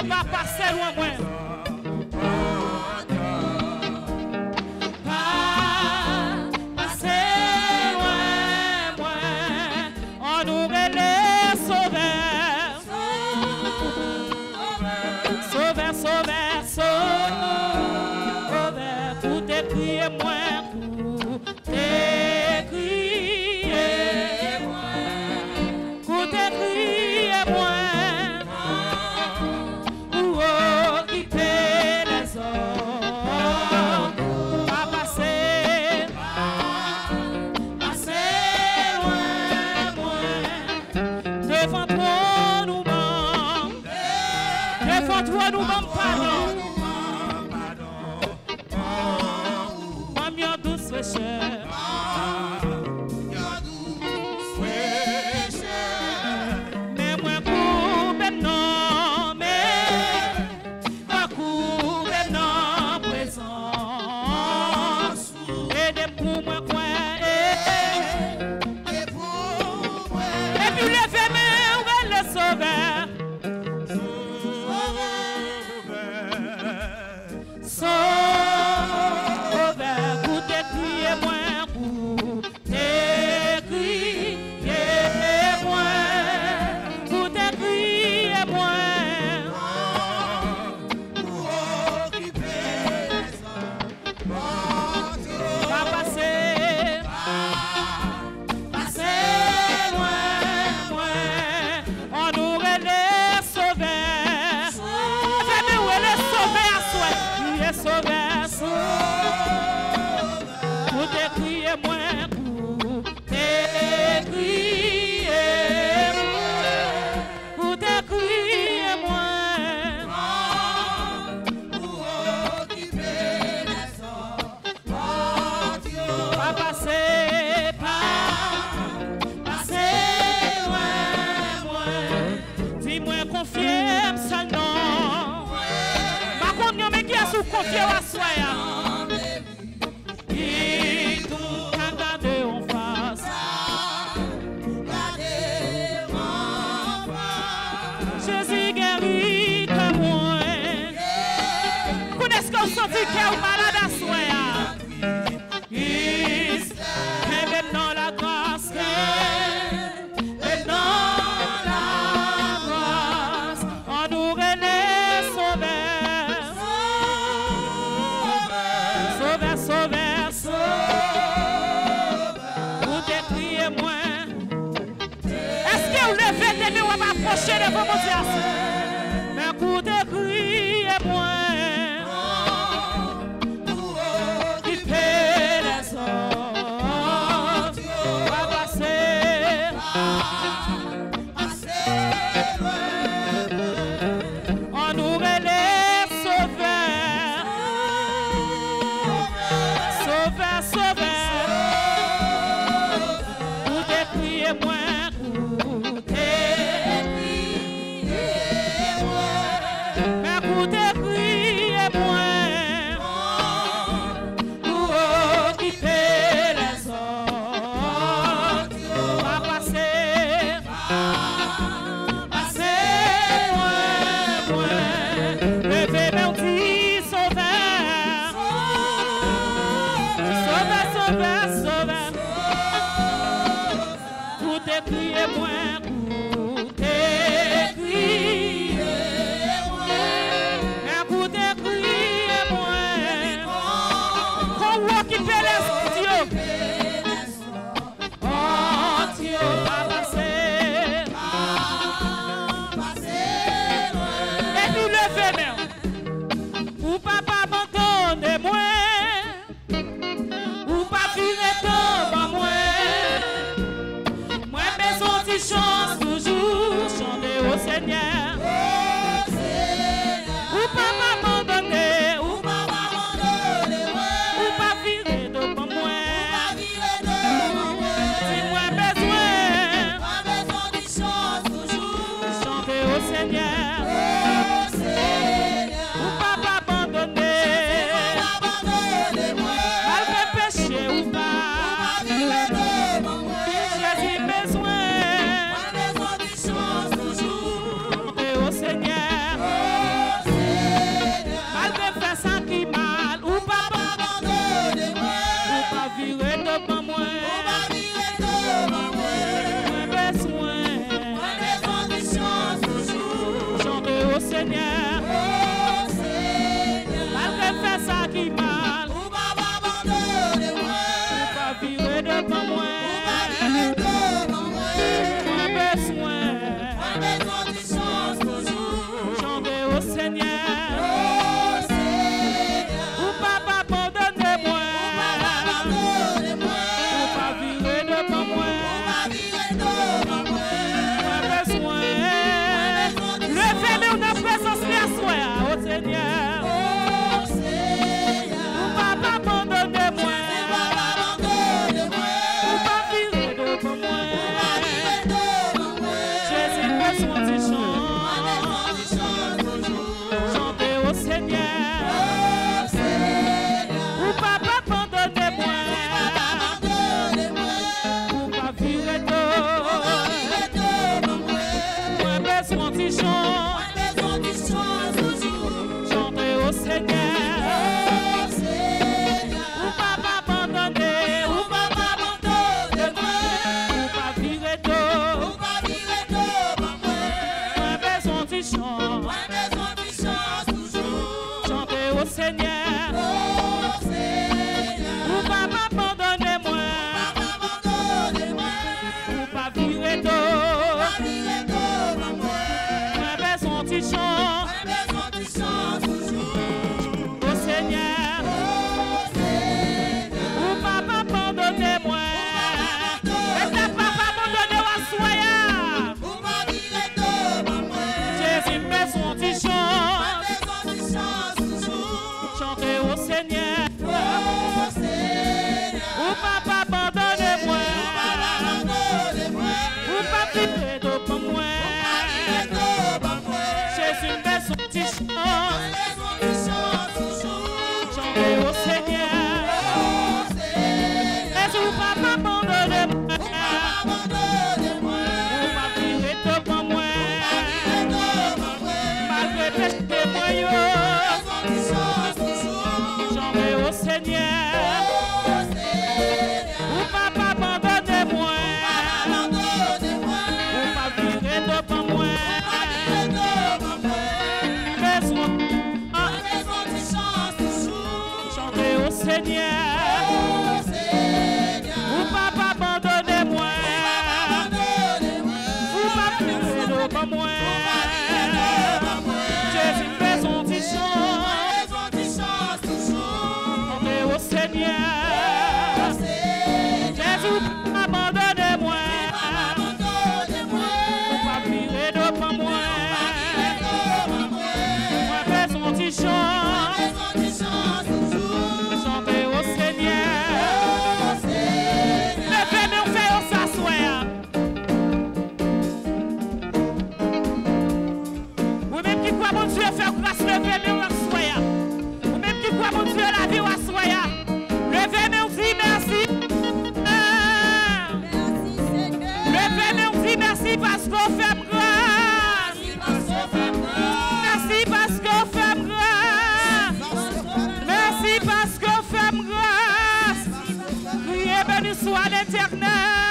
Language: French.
peut pas passer loin moi. Toi nous m'en pardon. Mamie douce fraîcheur. Mais moi coupe non, mais ma coupe non présence. Et des pour moi quoi. Et puis les femmes où elle le sauveur. Confier à soi. Et tout qu'à garder en face. Jésus guérit comme moi. Connaissez qu'on sentit qu'il y a un malade à soi. Et maintenant la grâce. Approchez devant mon Dieu. Mais écoutez, criez-moi. Qui fait les autres. Va passer. On nous relève, sauveur. Sauveur, sauveur. Écoutez, criez-moi. Chance devant moi. Moi besoin de chance toujours. chanter au Seigneur. Oh Seigneur, Ou pas abandonner-moi. Ou pas virer devant moi. Moi besoin levez-moi dans présence de la soeur au Seigneur. oh Seigneur, Ou pas abandonner-moi. Ou pas virer devant moi. Jésus besoin de chanter au Seigneur. Ou pas abandonner-moi. Ou pas virer devant moi. Moi besoin de chanter au Seigneur. Ou pas abandonner. Ou pas virer devant moi. Besoin de chanter au Seigneur. Ou pas abandonner-moi. Ou pas virer devant moi. Besoin de au Seigneur. Ou pas abandonner-moi. Et t'as pas abandonné à soya. Jésus besoin de chanter au Seigneur. Ou pas abandonner-moi. Ou pas virer devant moi. Jésus besoin de chanter au Seigneur. Jésus ou pas abandonner-moi. Ou pas virer devant moi. Malgré péché moyen. Chanter au Seigneur. Ou pas abandonner-moi. Ou pas virer devant moi. Besoin chanter au Seigneur. Ou pas abandonner-moi. Ou pas virer devant moi. Jésus besoin de chanter au Seigneur. Jésus ou pas abandonner-moi. Ou pas virer devant moi. Moi besoin de chanter au Seigneur. Levez-moi, on fait s'asseoir. Ou même qui croit mon Dieu faire grâce, levez-moi, on s'asseoir. Ou même qui croit mon Dieu la vie, on s'asseoir. Levez-moi, on dit merci. Levez-moi, on dit merci parce qu'on fait grâce. Merci parce qu'on fait grâce. Merci parce qu'on fait grâce. Priez, béni soit l'Éternel.